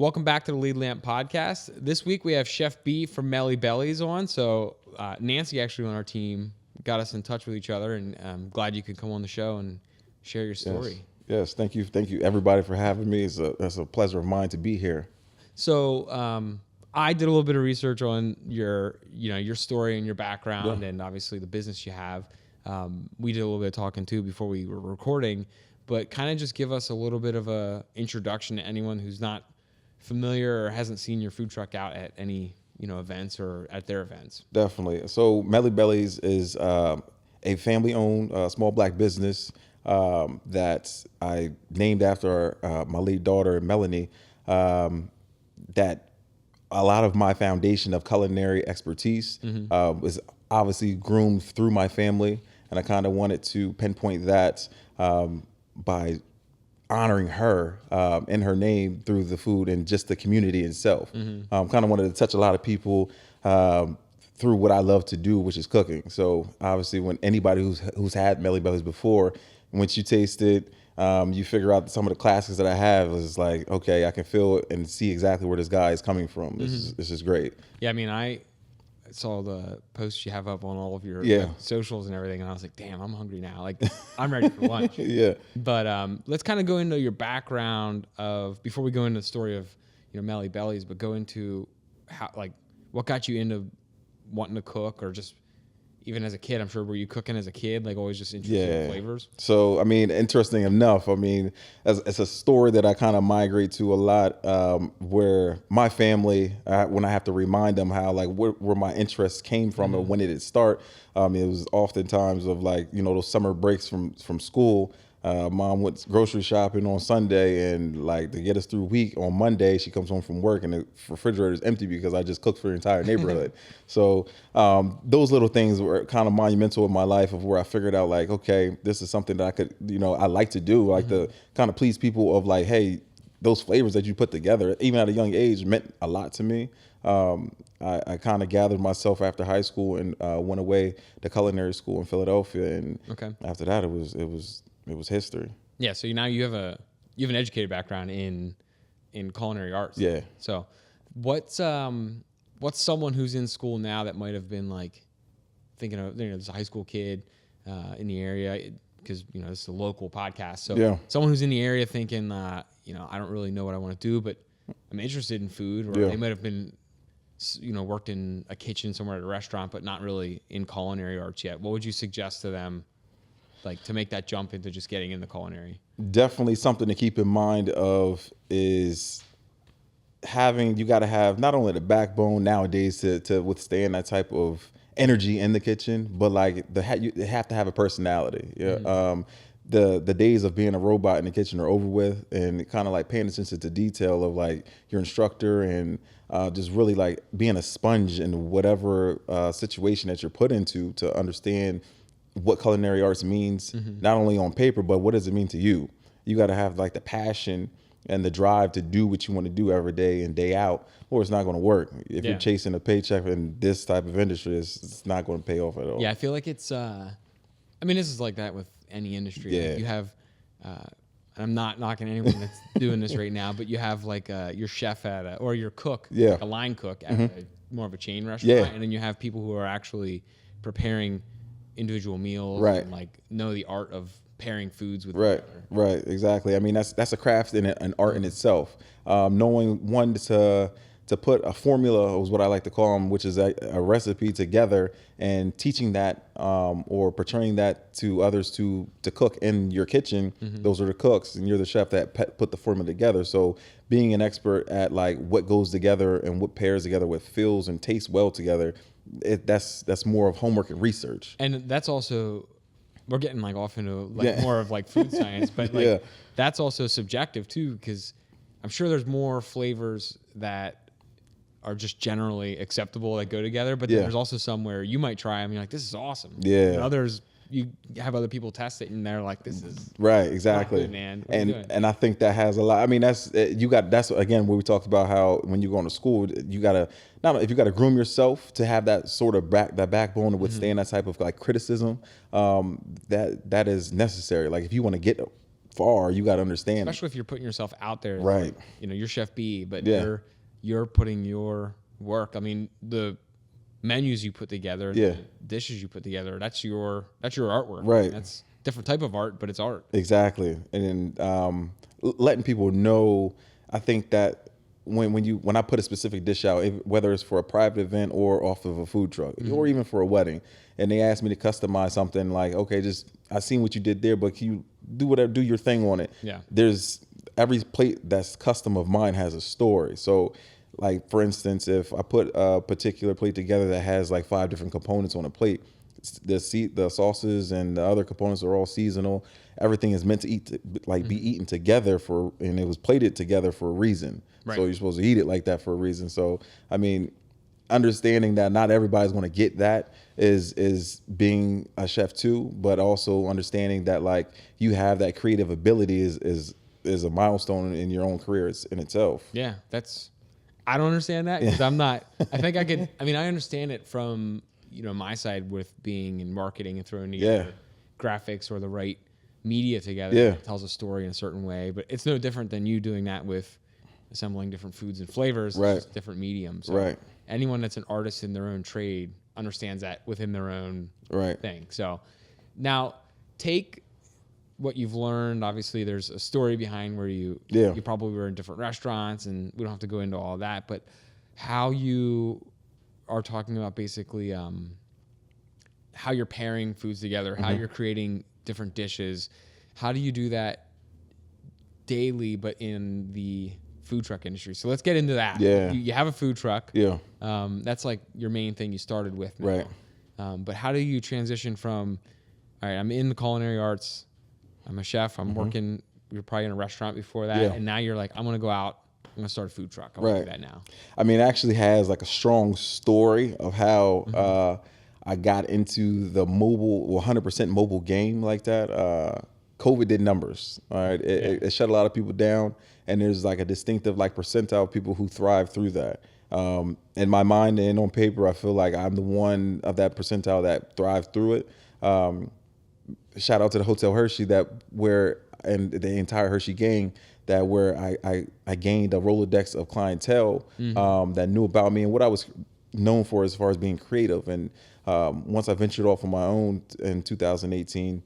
Welcome back to the Lead Lamp Podcast. This week we have Chef B from Mellie Bellies on. So Nancy actually on our team got us in touch with each other, and I'm glad you could come on the show and share your story. Yes. Thank you everybody for having me. It's a pleasure of mine to be here. So I did a little bit of research on your story and your background, and obviously the business you have. We did a little bit of talking too before we were recording, but kind of just give us a little bit of a introduction to anyone who's not familiar or hasn't seen your food truck out at any events or at their events. Definitely. So Mellie Bellies is a family-owned small black business that I named after my lead daughter, Melanie. That a lot of my foundation of culinary expertise was obviously groomed through my family, and I kind of wanted to pinpoint that by honoring her in her name through the food and just the community itself. Kind of wanted to touch a lot of people through what I love to do, which is cooking. So obviously, when anybody who's had Mellie Bellies before, once you taste it, you figure out some of the classics that I have. Is like, okay, I can feel it and see exactly where this guy is coming from. This is great. Yeah, I mean, I saw the posts you have up on all of your socials and everything, and I was like, damn, I'm hungry now. Like, I'm ready for lunch. Yeah. But let's kind of go into your background before we go into the story of Mellie Bellies, but go into what got you into wanting to cook, or just even as a kid. I'm sure, were you cooking as a kid, like always just interested in flavors? So, I mean, interesting enough, I mean, it's a story that I kind of migrate to a lot, where my family, when I have to remind them how, like, where my interests came from and when did it start, it was oftentimes of like, those summer breaks from school. Mom went grocery shopping on Sunday, and like to get us through week, on Monday she comes home from work and the refrigerator is empty because I just cooked for the entire neighborhood. So those little things were kind of monumental in my life, of where I figured out, like, okay, this is something that I could, I like to do, like to kind of please people, of like, hey, those flavors that you put together, even at a young age, meant a lot to me. I kind of gathered myself after high school and went away to culinary school in Philadelphia, and after that it was history. Yeah, so now you have an educated background in culinary arts. Yeah. So what's someone who's in school now that might have been like thinking of, there's a high school kid in the area, because this is a local podcast. So someone who's in the area thinking I don't really know what I want to do, but I'm interested in food, or they might have been worked in a kitchen somewhere at a restaurant, but not really in culinary arts yet. What would you suggest to them, like, to make that jump into just getting into culinary? Definitely something to keep in mind of is you got to have not only the backbone nowadays to withstand that type of energy in the kitchen, but like you have to have a personality. Yeah. The days of being a robot in the kitchen are over with, and kind of like paying attention to detail of like your instructor, and just really like being a sponge in whatever situation that you're put into, to understand what culinary arts means, not only on paper, but what does it mean to you? You got to have like the passion and the drive to do what you want to do every day and day out, or it's not going to work. If you're chasing a paycheck in this type of industry, it's not going to pay off at all. Yeah, I feel like it's, this is like that with any industry. Yeah. Like you have, and I'm not knocking anyone that's doing this right now, but you have like your chef or your cook, like a line cook at more of a chain restaurant, and then you have people who are actually preparing individual meals, and like know the art of pairing foods with each other. Right, exactly. I mean, that's a craft and an art in itself. Knowing when to put a formula, is what I like to call them, which is a recipe together, and teaching that or portraying that to others to cook in your kitchen. Those are the cooks, and you're the chef that put the formula together. So being an expert at like what goes together and what pairs together, what feels and tastes well together, that's more of homework and research. And that's also, we're getting like off into like more of like food science, but like that's also subjective too, because I'm sure there's more flavors that are just generally acceptable that go together, but then there's also some where you might try them and you're like, this is awesome. Yeah. And others, you have other people test it and they're like, this is exactly, good, man. And I think that has a lot. I mean, that's again where we talked about how when you're going to school, you gotta if you gotta groom yourself to have that sort of backbone to withstand that type of like criticism, that is necessary. Like if you want to get far, you got to understand. Especially if you're putting yourself out there. Right. Like, you know, you're Chef B, but Yeah. you're putting your work. I mean, the menus you put together, Yeah. the dishes you put together, that's your artwork. Right. I mean, that's different type of art, but it's art. Exactly. And then letting people know, I think that when I put a specific dish out, whether it's for a private event or off of a food truck, or even for a wedding, and they ask me to customize something, like, okay, I seen what you did there, but can you do your thing on it? Yeah. There's every plate that's custom of mine has a story. So, like, for instance, if I put a particular plate together that has like 5 different components on a plate, the sauces and the other components are all seasonal. Everything is meant to be eaten together and it was plated together for a reason. Right. So you're supposed to eat it like that for a reason. So, I mean, understanding that not everybody's going to get that is being a chef too, but also understanding that, like, you have that creative ability is a milestone in your own career in itself. Yeah, I don't understand that because I'm not. I think I could. I mean, I understand it from my side with being in marketing and throwing together graphics or the right media together that tells a story in a certain way. But it's no different than you doing that with assembling different foods and flavors, right? Just different mediums. So right. Anyone that's an artist in their own trade understands that within their own thing. So now take what you've learned. Obviously, there's a story behind where you probably were in different restaurants, and we don't have to go into all that, but how you are talking about basically how you're pairing foods together, how you're creating different dishes. How do you do that daily, but in the food truck industry? So let's get into that. Yeah. You have a food truck. Yeah. That's like your main thing you started with now. Right. But how do you transition from, all right, I'm in the culinary arts, I'm a chef, I'm working, you're probably in a restaurant before that, and now you're like, I'm going to go out, I'm going to start a food truck. I want to do that now. I mean, it actually has like a strong story of how I got into the 100% mobile game like that. COVID did numbers. All right. It shut a lot of people down, and there's like a distinctive like percentile of people who thrive through that. In my mind and on paper, I feel like I'm the one of that percentile that thrived through it. Shout out to the Hotel Hershey and the entire Hershey gang where I gained a Rolodex of clientele that knew about me and what I was known for as far as being creative. And once I ventured off on my own in 2018,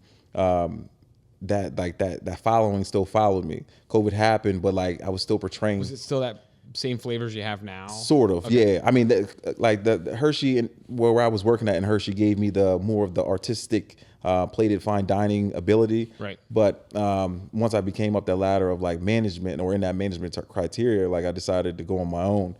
that following still followed me. COVID happened, but like I was still portraying. Was it still that same flavors you have now? Sort of, yeah. I mean, the Hershey and where I was working at in Hershey gave me more of the artistic, plated fine dining ability. Right. But once I became up that ladder of like management or in that management criteria, like I decided to go on my own.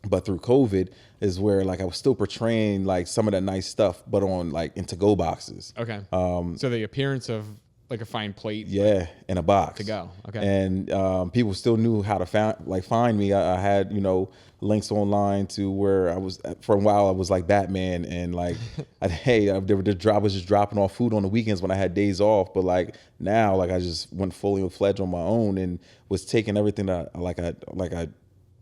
But through COVID is where like I was still portraying like some of that nice stuff, but on like in to-go boxes. Okay. So the appearance of like a fine plate. Yeah, in a box. To go. Okay. And people still knew how to find me. I had, links online to where I was, for a while I was like Batman, and like, I was just dropping off food on the weekends when I had days off. But like now, like I just went fully fledged on my own and was taking everything that I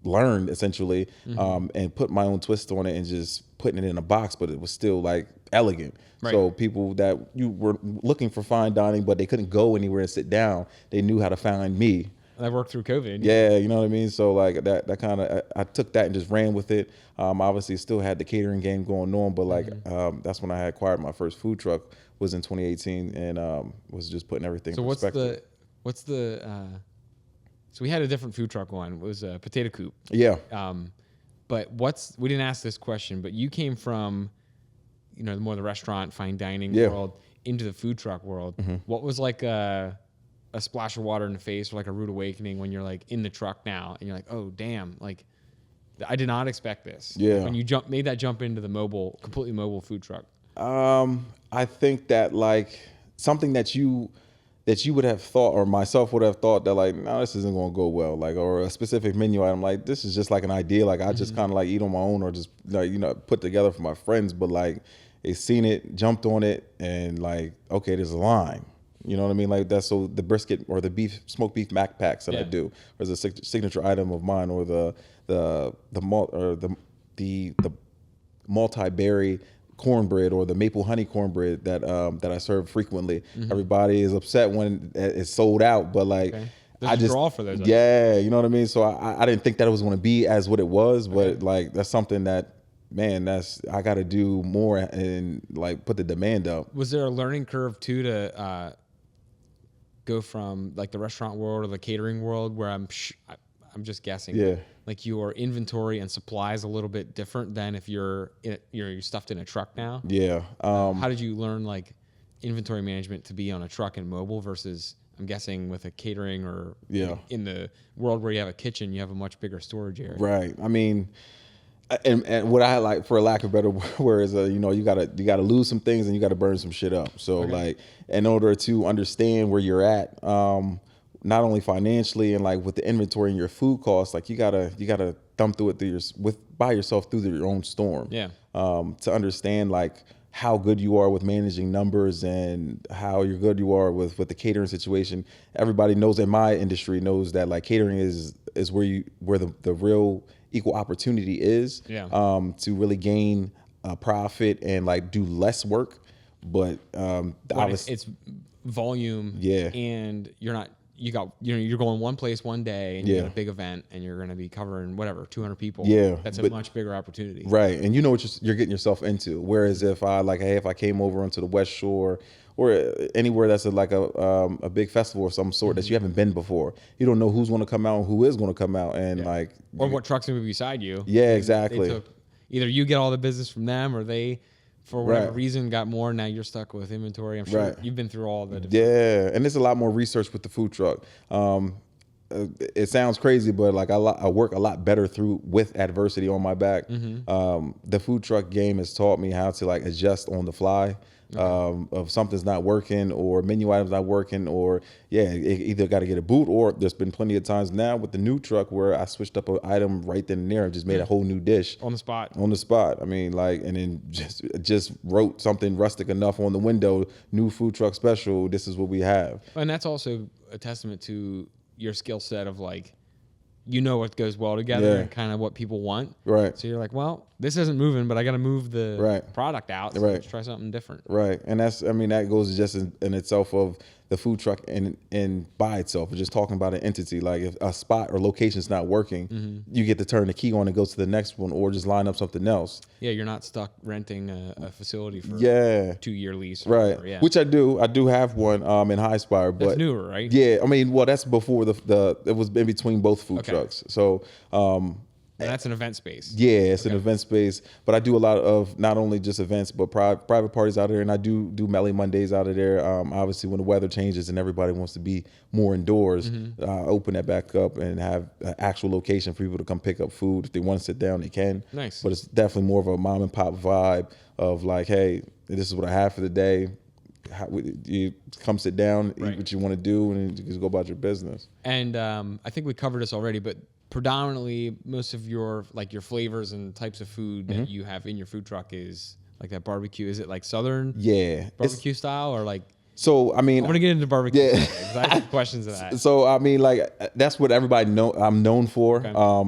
learned essentially, and put my own twist on it and just putting it in a box, but it was still like elegant. Right. So people that you were looking for fine dining, but they couldn't go anywhere and sit down, they knew how to find me. I worked through COVID. Yeah, you know what I mean? So like that kind of, I took that and just ran with it. Obviously still had the catering game going on, but like that's when I had acquired my first food truck, was in 2018, and was just putting everything in perspective. So we had a different food truck one. It was a potato coop. Yeah. But we didn't ask this question, but you came from, more the restaurant, fine dining world into the food truck world. What was like a splash of water in the face or like a rude awakening when you're like in the truck now and you're like, oh damn, like I did not expect this. Yeah. When you made that jump into the completely mobile food truck. I think that like something that you would have thought, or myself would have thought, that like, no, this isn't going to go well, like, or a specific menu item, like this is just like an idea, like I just kind of like eat on my own or just like, put together for my friends, but like they seen it, jumped on it, and like, okay, there's a line. You know what I mean? Like that's, so the brisket or the smoked beef mac packs that I do, or the signature item of mine, or the multi-berry cornbread or the maple honey cornbread that I serve frequently. Everybody is upset when it's sold out, but like I just draw for those. Yeah, you know what I mean. So I didn't think that it was going to be as what it was, but like that's something that, man, I got to do more and like put the demand up. Was there a learning curve too to go from like the restaurant world or the catering world, where I'm just guessing, like your inventory and supply is a little bit different than if you're stuffed in a truck now? Yeah. How did you learn like inventory management to be on a truck and mobile versus, I'm guessing, with a catering or in the world where you have a kitchen, you have a much bigger storage area. Right. I mean, and what I like, for lack of better words, you gotta lose some things and you gotta burn some shit up. So like, in order to understand where you're at, not only financially and like with the inventory and your food costs, like you gotta thumb through it by yourself through your own storm. Yeah. To understand like how good you are with managing numbers and how good you are with the catering situation. Everybody knows in my industry knows that like catering is where the real equal opportunity is. Yeah. To really gain a profit and like do less work, but it's volume. Yeah. And you're going one place one day and you got a big event and you're going to be covering whatever 200 people. Yeah, that's a much bigger opportunity. Right, and you know what you're getting yourself into. Whereas if I came over onto the West Shore or anywhere that's a big festival of some sort that you haven't been before, you don't know who's going to come out and who is going to come out, and or what truck's going to be beside you. Yeah, exactly. Either you get all the business from them or they, for whatever reason, got more. Now you're stuck with inventory. I'm sure you've been through all the different. Yeah, and there's a lot more research with the food truck. It sounds crazy, but like I work a lot better with adversity on my back. The food truck game has taught me how to like adjust on the fly. Of something's not working or menu items not working, or either got to get a boot, or there's been plenty of times now with the new truck where I switched up an item right then and there and just made a whole new dish on the spot. I mean, like, and then just wrote something rustic enough on the window, new food truck special, this is what we have. And that's also a testament to your skill set of like, what goes well together and kind of what people want. Right. So you're like, well, this isn't moving, but I got to move the product out. So let's try something different. Right. And that goes just in itself of the food truck and by itself. We're just talking about an entity. Like if a spot or location's not working, you get to turn the key on and go to the next one, or just line up something else. Yeah. You're not stuck renting a facility for a 2-year lease. Right. Whatever, Which I do. I do have one in High Spire, but that's newer, right? Yeah. I mean, well, that's before it was in between both food trucks. So, and that's an event space. Yeah, it's an event space. But I do a lot of not only just events, but private parties out of there. And I do Mellie Mondays out of there. Obviously, when the weather changes and everybody wants to be more indoors, open that back up and have an actual location for people to come pick up food. If they want to sit down, they can. Nice. But it's definitely more of a mom and pop vibe of like, hey, this is what I have for the day. You come sit down, eat what you want to do, and you just go about your business. And I think we covered this already, but predominantly most of your flavors and types of food that you have in your food truck is like that barbecue. Is it like Southern barbecue style, or like? So I mean, I'm gonna get into barbecue. Yeah, because I have some questions of that. So I mean, like that's what everybody I'm known for.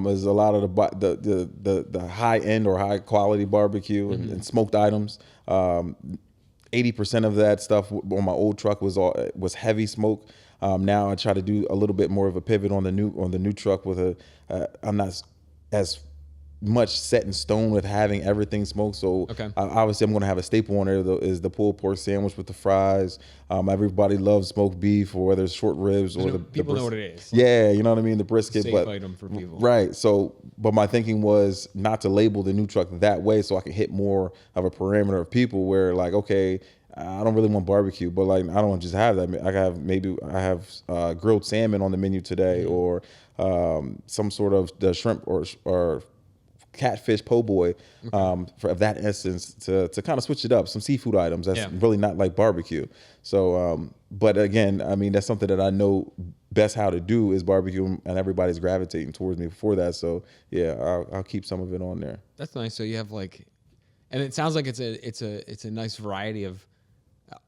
Is a lot of the high end or high quality barbecue and smoked items. 80% of that stuff on my old truck was heavy smoke. Now I try to do a little bit more of a pivot on the new truck with I'm not as much set in stone with having everything smoked. So obviously I'm going to have a staple on there is the pulled pork sandwich with the fries. Everybody loves smoked beef, or whether it's short ribs or people know what it is. Yeah, you know what I mean? The brisket. Safe item for people. Right. So, but my thinking was not to label the new truck that way so I could hit more of a parameter of people where like, okay, I don't really want barbecue, but like I don't want to just have that. I have grilled salmon on the menu today, or some sort of the shrimp or catfish po' boy, of that essence to kind of switch it up. Some seafood items that's really not like barbecue. So, but again, I mean that's something that I know best how to do is barbecue, and everybody's gravitating towards me for that. So yeah, I'll keep some of it on there. That's nice. So you have like, and it sounds like it's a nice variety of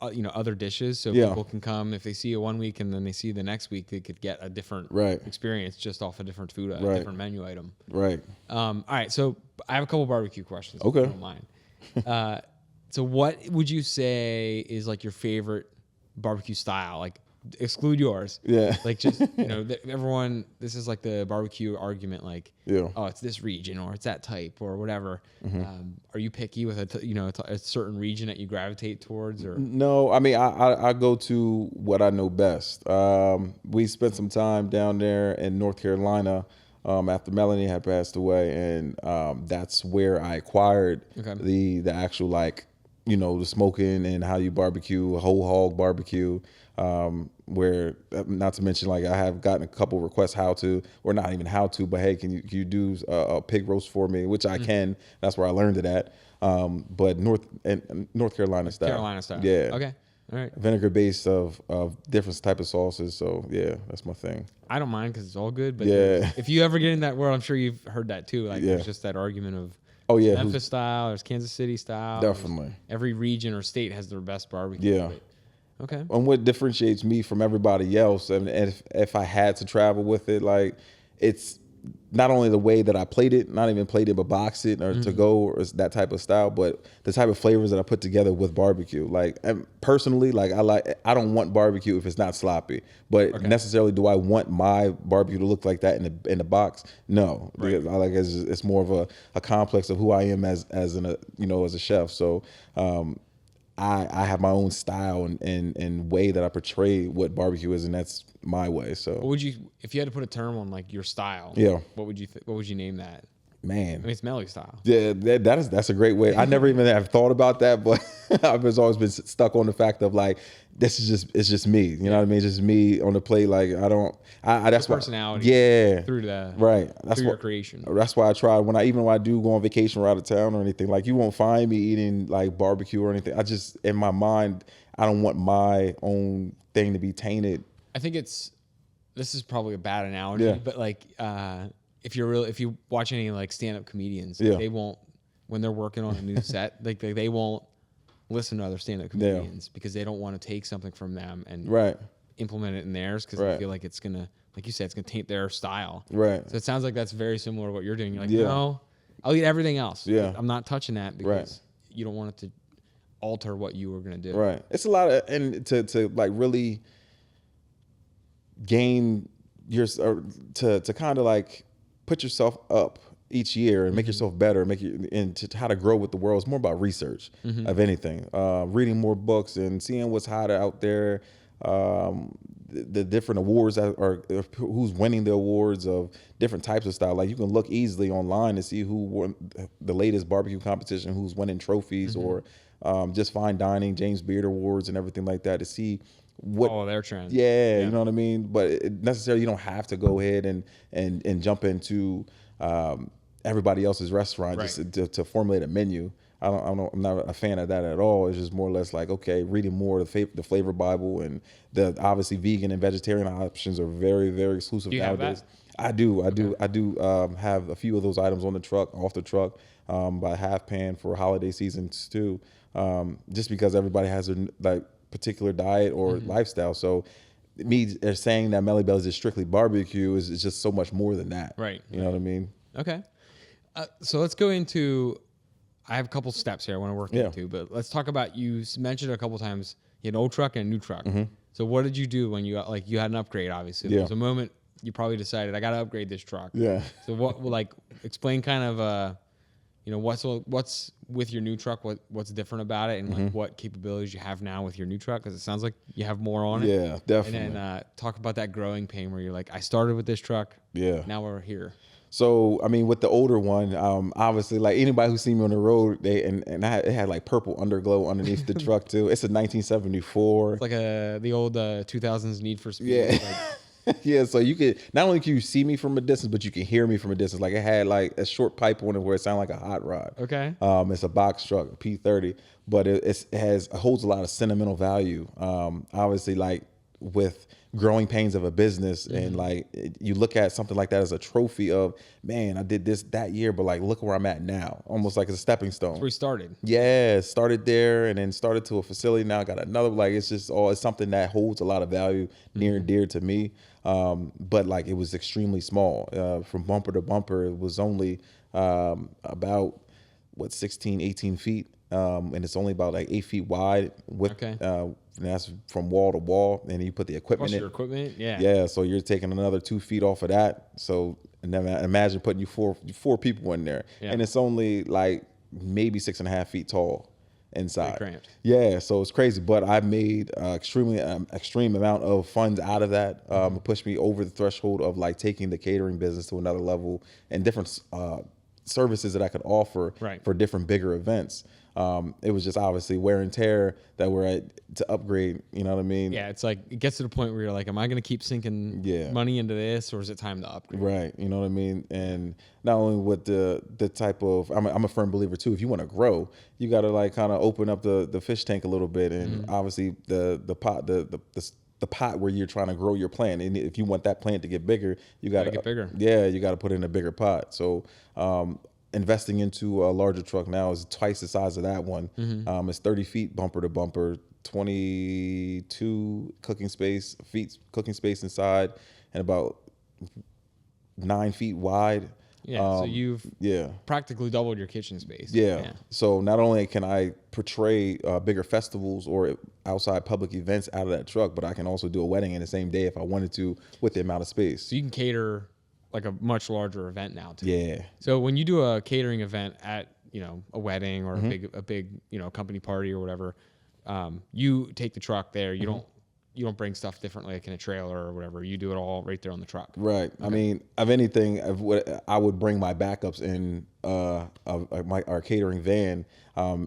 other dishes, so people can come if they see you one week and then they see the next week, they could get a different experience just off a different food, different menu item. Right. All right. So I have a couple barbecue questions. Okay. If you don't mind. So what would you say is like your favorite barbecue style? Like exclude yours. Yeah. Like just, everyone, this is like the barbecue argument. Like, oh, it's this region or it's that type or whatever. Are you picky with a certain region that you gravitate towards or? No, I mean, I go to what I know best. We spent some time down there in North Carolina after Melanie had passed away, and that's where I acquired the actual the smoking and how you barbecue, whole hog barbecue. Where not to mention I have gotten a couple requests not even how to, but hey, can you do a pig roast for me, which I can. That's where I learned it at. But North Carolina style. Carolina style. Yeah. Okay. All right. Vinegar based of different type of sauces. So yeah, that's my thing. I don't mind because it's all good. But if you ever get in that world, I'm sure you've heard that too. There's just that argument of Memphis style, there's Kansas City style. Definitely. Every region or state has their best barbecue. Yeah. Okay. And what differentiates me from everybody else, and if I had to travel with it, it's not only the way that I played it, not even played it, but boxed it or to go or that type of style, but the type of flavors that I put together with barbecue. And personally, I don't want barbecue if it's not sloppy, but necessarily do I want my barbecue to look like that in the box? No, because it's more of a complex of who I am as a chef. So, I have my own style and way that I portray what barbecue is, and that's my way. So, what would you, if you had to put a term on your style? Yeah. What would you name that? Man, I mean, it's Mellie style. Yeah, that's a great way. I never even have thought about that, but I've always been stuck on the fact of it's just me. You know what I mean? It's just me on the plate. That's your personality. Yeah, through the right. That's through your creation. That's why I try when I do go on vacation or out of town or anything. You won't find me eating barbecue or anything. I just in my mind, I don't want my own thing to be tainted. I think this is probably a bad analogy, but if you watch any stand-up comedians, they won't, when they're working on a new set, they won't listen to other stand-up comedians because they don't want to take something from them and implement it in theirs because they feel like it's gonna, like you said, it's gonna taint their style. Right. So it sounds like that's very similar to what you're doing. You're like, no, I'll eat everything else. Yeah. I'm not touching that because you don't want it to alter what you were gonna do. Right. It's a lot of, and to really gain your, to kind of put yourself up each year and make yourself better, and to how to grow with the world. It's more about research of anything, reading more books and seeing what's hot out there, the different awards that are, who's winning the awards of different types of style. You can look easily online to see who won the latest barbecue competition, who's winning trophies, or just fine dining, James Beard Awards and everything like that to see what their trends. Yeah, you know what I mean? But necessarily you don't have to go ahead and jump into everybody else's restaurant just to formulate a menu. I'm not a fan of that at all. It's just more or less reading more of the Flavor Bible, and the obviously vegan and vegetarian options are very, very exclusive nowadays. I do have a few of those items on the truck, off the truck, by half pan for holiday seasons too. Just because everybody has a particular diet or lifestyle. So me saying that Mellie Bellies is strictly barbecue is just so much more than that. Right. You know what I mean? Okay. So let's go into, I have a couple steps here I want to work into, but let's talk about, you mentioned a couple times you had an old truck and a new truck. So what did you do when you got, you had an upgrade, obviously. There was a moment you probably decided, I got to upgrade this truck. Yeah. So what, explain kind of, what's with your new truck, what's different about it, and what capabilities you have now with your new truck, because it sounds like you have more on it. Yeah, definitely. And then talk about that growing pain where you're like, I started with this truck. Yeah. Now we're here. So, I mean, with the older one, obviously, anybody who's seen me on the road, it had purple underglow underneath the truck too. It's a 1974. It's like the old 2000s Need for Speed. Yeah. Yeah. So you could, not only can you see me from a distance, but you can hear me from a distance. It had a short pipe on it where it sounded like a hot rod. Okay. It's a box truck, a P30, but it holds a lot of sentimental value. Obviously, with growing pains of a business, and you look at something like that as a trophy of, man, I did this that year, but look where I'm at now, almost like it's a stepping stone. That's where we started. Yeah, started there and then started to a facility. Now I got another. It's something that holds a lot of value near and dear to me. But it was extremely small. From bumper to bumper, it was only about 16, 18 feet. and it's only about like 8 feet wide with, Okay. and that's from wall to wall. And you put the equipment Plus in. your equipment, yeah. Yeah, so you're taking another 2 feet off of that. So and then imagine putting you four people in there, and it's only like maybe 6.5 feet tall inside. Pretty cramped. Yeah, so it's crazy. But I made extreme amount of funds out of that. It pushed me over the threshold of like taking the catering business to another level and different services that I could offer for different bigger events. It was just obviously wear and tear that we're at to upgrade. You know what I mean? Yeah, it's like it gets to the point where you're like, am I going to keep sinking money into this, or is it time to upgrade? Right. You know what I mean? And not only with the type of, I'm a firm believer too. If you want to grow, you got to like kind of open up the fish tank a little bit, and obviously the pot where you're trying to grow your plant. And if you want that plant to get bigger, you got to get bigger. Yeah, you got to put in a bigger pot. So investing into a larger truck now is twice the size of that one. It's 30 feet bumper to bumper, 22 cooking space inside, and about 9 feet wide. Yeah, so you've practically doubled your kitchen space. Yeah. So not only can I portray bigger festivals or outside public events out of that truck, but I can also do a wedding in the same day if I wanted to with the amount of space. So you can cater like a much larger event now too. Yeah. So when you do a catering event at, a wedding or a big, company party or whatever, you take the truck there. You don't bring stuff differently like in a trailer or whatever. You do it all right there on the truck. Right. Okay. I mean, of anything, I would bring my backups in our catering van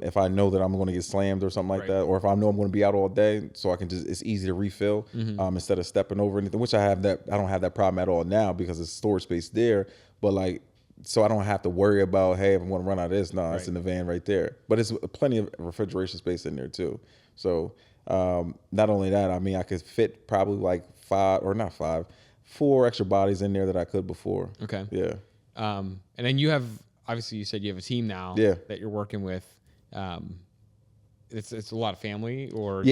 if I know that I'm going to get slammed or something like that, or if I know I'm going to be out all day, so I can it's easy to refill instead of stepping over anything. Which I don't have that problem at all now because there's storage space there. But like, so I don't have to worry about, hey, if I'm going to run out of this. No, it's in the van right there. But it's plenty of refrigeration space in there too. So. Not only that, I mean, I could fit probably like 4 extra bodies in there that I could before. Okay. Yeah. And then you said you have a team now that you're working with. It's a lot of family or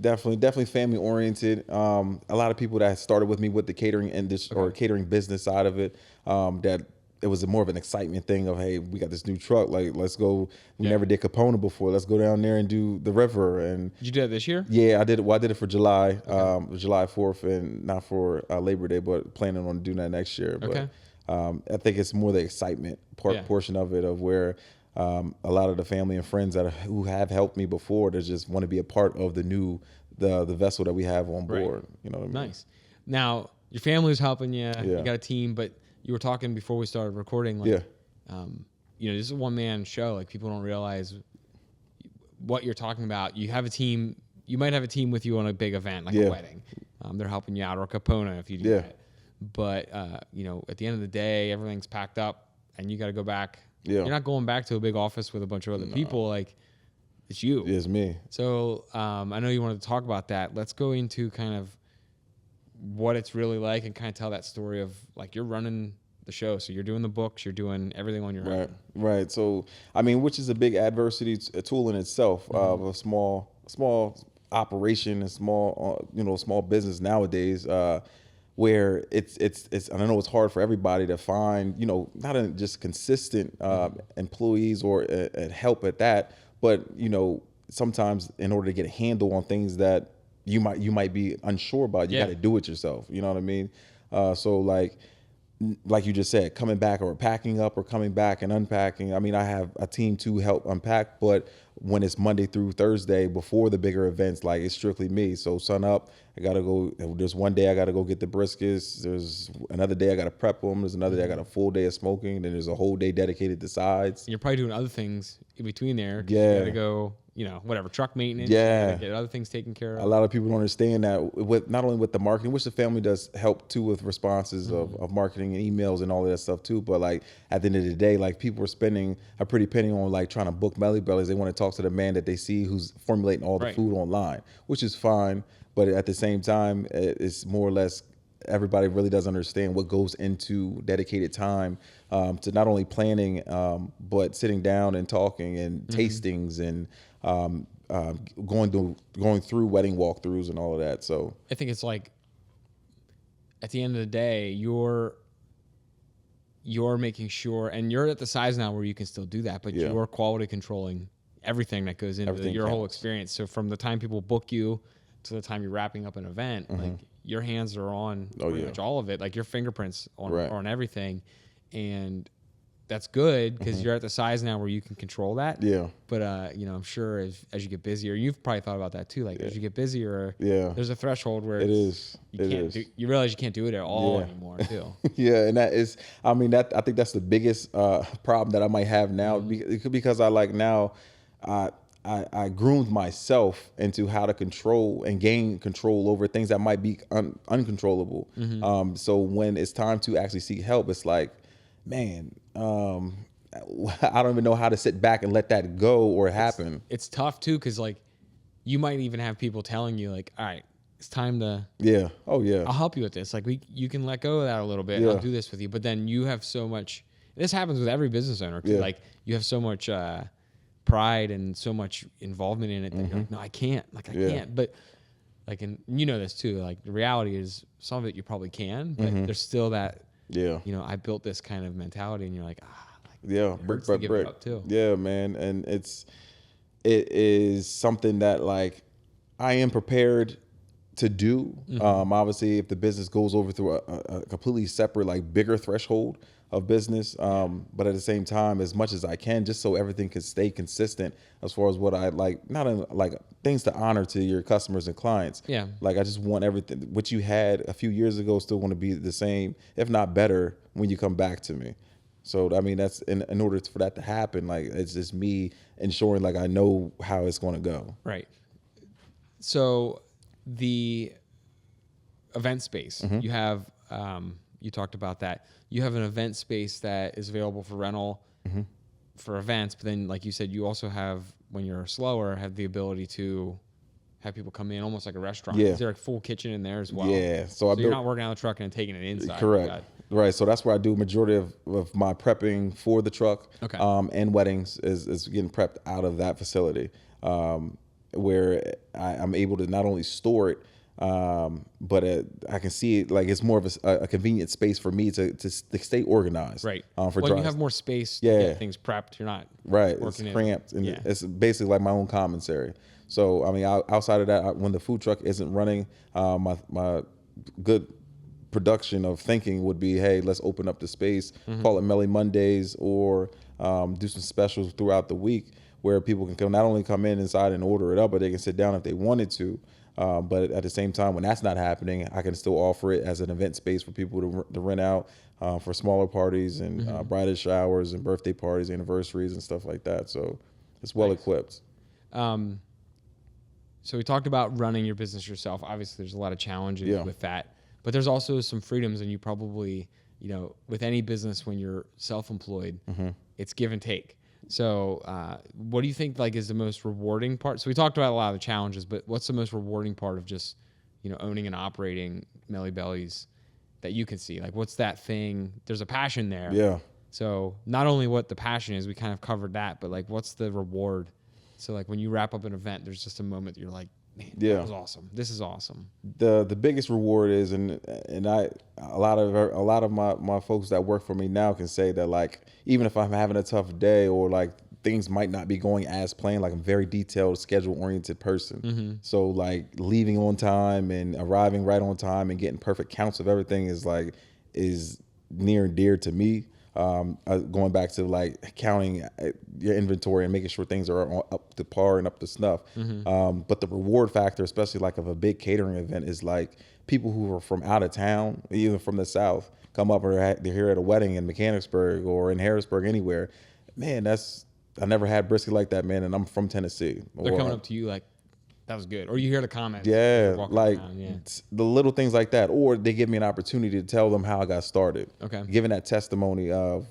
definitely family oriented. A lot of people that started with me with the catering industry or catering business side of it, that it was more of an excitement thing of, hey, we got this new truck, like let's go. We never did Capona before. Let's go down there and do the river. And did you do that this year? Yeah, I did it. Well, I did it for July, July 4th, and not for Labor Day, but planning on doing that next year. But I think it's more the excitement portion of it, of where a lot of the family and friends who have helped me before, they just want to be a part of the vessel that we have on board. You know what I mean? Nice. Now your family's helping you. You got a team, but you were talking before we started recording. Like, this is a one-man show. Like, people don't realize what you're talking about. You have a team. You might have a team with you on a big event, like a wedding. They're helping you out, or Capona if you do that. But at the end of the day, everything's packed up, and you got to go back. You're not going back to a big office with a bunch of other people. Like, it's you. It's me. So I know you wanted to talk about that. Let's go into kind of what it's really like and kind of tell that story of like you're running the show. So you're doing the books, you're doing everything on your own. Right. So, I mean, which is a big adversity tool in itself of a small operation and small business nowadays, where it's, and I know it's hard for everybody to find, not just consistent employees or help at that, but, sometimes in order to get a handle on things that you might be unsure about, you got to do it yourself. You know what I mean? So like you just said, coming back or packing up or coming back and unpacking. I mean, I have a team to help unpack, but when it's Monday through Thursday before the bigger events, like it's strictly me. So sun up, I got to go. There's one day I got to go get the briskets. There's another day I got to prep them. There's another day I got a full day of smoking. Then there's a whole day dedicated to sides. And you're probably doing other things in between there. Yeah. You got to go, whatever, truck maintenance. Yeah. Get other things taken care of. A lot of people don't understand that with not only with the marketing, which the family does help too with responses of marketing and emails and all of that stuff too. But like at the end of the day, like people are spending a pretty penny on like trying to book Mellie Bellies. They want to talk to the man that they see who's formulating all the food online, which is fine. But at the same time, it's more or less everybody really doesn't understand what goes into dedicated time to not only planning, but sitting down and talking and tastings and going through wedding walkthroughs and all of that. So I think it's like at the end of the day, you're making sure, and you're at the size now where you can still do that, but you're quality controlling everything that goes into your whole experience. So from the time people book you to the time you're wrapping up an event, like your hands are on pretty much all of it, like your fingerprints on everything. And that's good because you're at the size now where you can control that. Yeah. But, you know, I'm sure as you get busier, you've probably thought about that too. Like as you get busier, there's a threshold where you realize you can't do it at all anymore too. Yeah. And that is, I mean, I think that's the biggest problem that I might have now because I groomed myself into how to control and gain control over things that might be uncontrollable. So when it's time to actually seek help, it's like, man, I don't even know how to sit back and let that go or happen. It's tough too, because like you might even have people telling you like, all right, it's time to I'll help you with this. Like you can let go of that a little bit. I'll do this with you. But then you have so much. This happens with every business owner too. Like you have so much pride and so much involvement in it that you're like, no, I can't. Like I can't. But like, and you know this too. Like the reality is, some of it you probably can, but there's still that. You know, I built this kind of mentality, and you're like, brick by brick. Yeah, man, and it is something that like I am prepared to do. Obviously, if the business goes over through a completely separate, like bigger threshold of business, but at the same time, as much as I can, just so everything can stay consistent as far as what I like, like things to honor to your customers and clients. Yeah, like I just want everything what you had a few years ago still want to be the same, if not better, when you come back to me. So I mean, that's in order for that to happen. Like it's just me ensuring like I know how it's going to go. Right. So the event space you have, you talked about that. You have an event space that is available for rental for events, but then like you said, you also have, when you're slower, have the ability to have people come in almost like a restaurant. Is there a full kitchen in there as well? Yeah. So you're not working on the truck and taking it inside. Correct. Right. So that's where I do majority of my prepping for the truck. Okay. And weddings is getting prepped out of that facility, where I'm able to not only store it, but I can see it like it's more of a convenient space for me to stay organized. Right. When you have more space to get things prepped, you're not it's cramped, and it's basically like my own commissary. So I mean, outside of that, when the food truck isn't running, my good production of thinking would be, hey, let's open up the space, call it Mellie Mondays, or do some specials throughout the week where people can not only come inside and order it up, but they can sit down if they wanted to. But at the same time, when that's not happening, I can still offer it as an event space for people to rent out for smaller parties and bridal showers and birthday parties, anniversaries, and stuff like that. So it's well equipped. So we talked about running your business yourself. Obviously, there's a lot of challenges with that, but there's also some freedoms, and you probably, you know, with any business when you're self-employed, it's give and take. So what do you think like is the most rewarding part? So we talked about a lot of the challenges, but what's the most rewarding part of just, you know, owning and operating Mellie Bellies that you can see? Like, what's that thing? There's a passion there. Yeah. So not only what the passion is, we kind of covered that, but like, what's the reward? So like when you wrap up an event, there's just a moment you're like, man, that was awesome. This is awesome. The biggest reward is, and a lot of my folks that work for me now can say that, like, even if I'm having a tough day or like things might not be going as planned, like I'm a very detailed, schedule oriented person. So like leaving on time and arriving right on time and getting perfect counts of everything is near and dear to me. Going back to like counting your inventory and making sure things are up to par and up to snuff. But the reward factor, especially like of a big catering event, is like people who are from out of town, even from the South, come up or they're here at a wedding in Mechanicsburg or in Harrisburg, anywhere. Man, I never had brisket like that, man. And I'm from Tennessee. They're coming up to you like, that was good. Or you hear the comments. Yeah, like the little things like that. Or they give me an opportunity to tell them how I got started. Okay. Giving that testimony of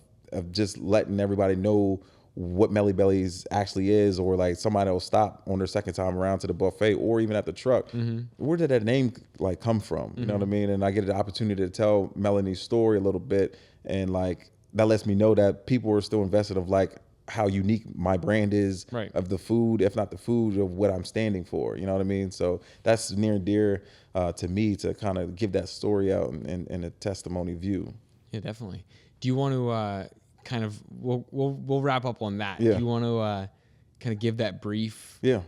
just letting everybody know what Mellie Bellies actually is, or like somebody will stop on their second time around to the buffet or even at the truck. Where did that name like come from? You know what I mean? And I get the opportunity to tell Melanie's story a little bit, and like that lets me know that people are still invested of like how unique my brand is, of the food, if not the food, of what I'm standing for. You know what I mean? So that's near and dear to me, to kind of give that story out in a testimony view. Yeah, definitely. Do you want to kind of, we'll wrap up on that. Yeah. Do you want to kind of give that brief, you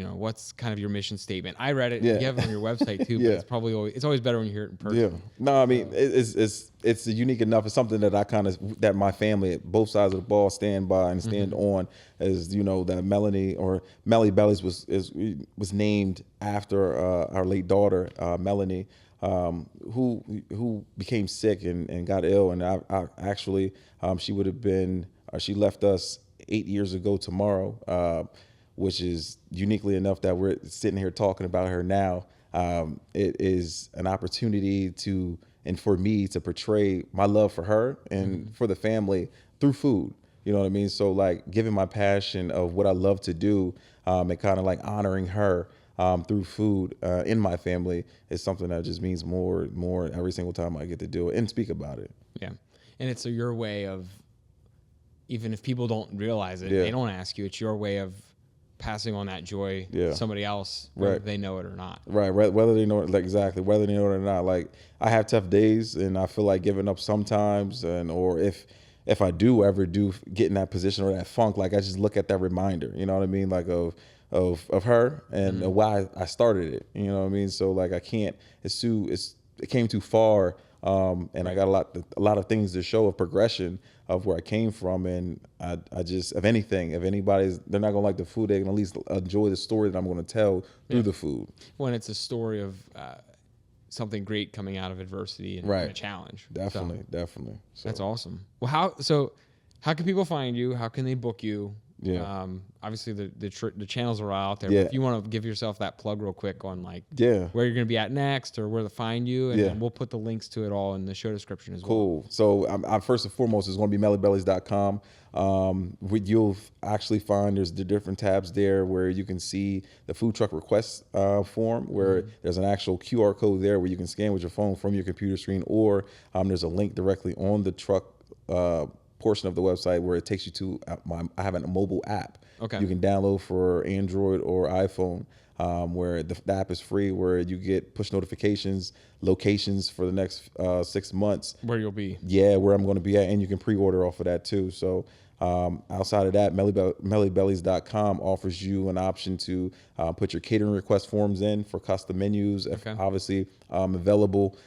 know, what's kind of your mission statement? I read it. You have it on your website too, but it's probably always better when you hear it in person. Yeah. No, I mean, it's unique enough. It's something that I that my family, both sides of the ball, stand by and stand on. As you know, that Melanie or Mellie Bellies was named after our late daughter, Melanie, who became sick and got ill. And I actually, she would have been, she left us 8 years ago tomorrow, which is uniquely enough that we're sitting here talking about her now. It is an opportunity and for me to portray my love for her and for the family through food. You know what I mean? So like giving my passion of what I love to do, and kind of like honoring her through food in my family is something that just means more every single time I get to do it and speak about it. Yeah. And it's your way of, even if people don't realize it, they don't ask you, it's your way of passing on that joy to somebody else, whether they know it or not. Right. Whether they know it, like exactly, whether they know it or not. Like I have tough days and I feel like giving up sometimes, or if I do ever get in that position or that funk, like I just look at that reminder, you know what I mean? Like of her and why I started it, you know what I mean? So like I can't, it came too far. And I got a lot of things to show of progression of where I came from. And I just, if anybody's, they're not going to like the food, they can at least enjoy the story that I'm going to tell through the food. When it's a story of something great coming out of adversity and a challenge. Definitely. So, that's awesome. Well, how can people find you? How can they book you? Yeah. Obviously the channels are out there. But if you want to give yourself that plug real quick on like where you're going to be at next or where to find you, and then we'll put the links to it all in the show description as well. Cool. So I'm first and foremost is going to be melliebellies.com. You'll actually find there's the different tabs there where you can see the food truck request form where there's an actual QR code there where you can scan with your phone from your computer screen, or there's a link directly on the truck portion of the website where it takes you to I have a mobile app you can download for Android or iPhone, where the app is free, where you get push notifications, locations for the next 6 months where you'll be, where I'm going to be at, and you can pre-order off of that too. So outside of that, melliebellies.com offers you an option to put your catering request forms in for custom menus, obviously available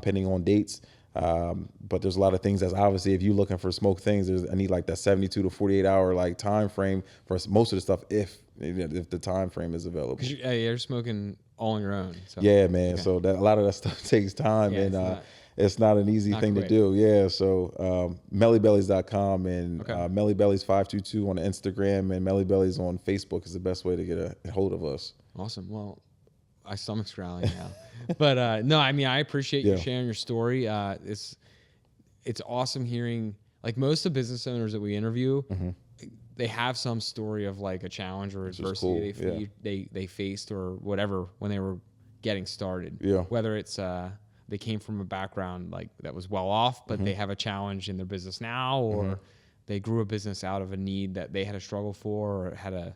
pending on dates. But there's a lot of things that's obviously, if you're looking for smoked things, I need like that 72 to 48 hour like time frame for most of the stuff if the time frame is available. Because you're smoking all on your own. So. Yeah, man. So a lot of that stuff takes time, and it's not an easy thing to do. Yeah. So melliebellies.com and Mellie Bellies 522 on Instagram, and Mellie Bellies on Facebook is the best way to get a hold of us. Awesome. Well, my stomach's growling now. But no, I mean, I appreciate you sharing your story. It's awesome hearing, like most of the business owners that we interview, they have some story of like a challenge or adversity they faced or whatever when they were getting started. Yeah. Whether it's they came from a background like that was well off, but they have a challenge in their business now, or they grew a business out of a need that they had a struggle for, or had a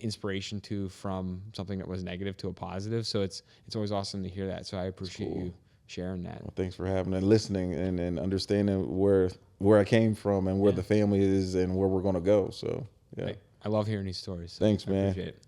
inspiration to from something that was negative to a positive. So it's always awesome to hear that. So I appreciate you sharing that. Well, thanks for having and listening and understanding where I came from and where the family is and where we're going to go. So yeah, I love hearing these stories. Thanks, man. Appreciate it.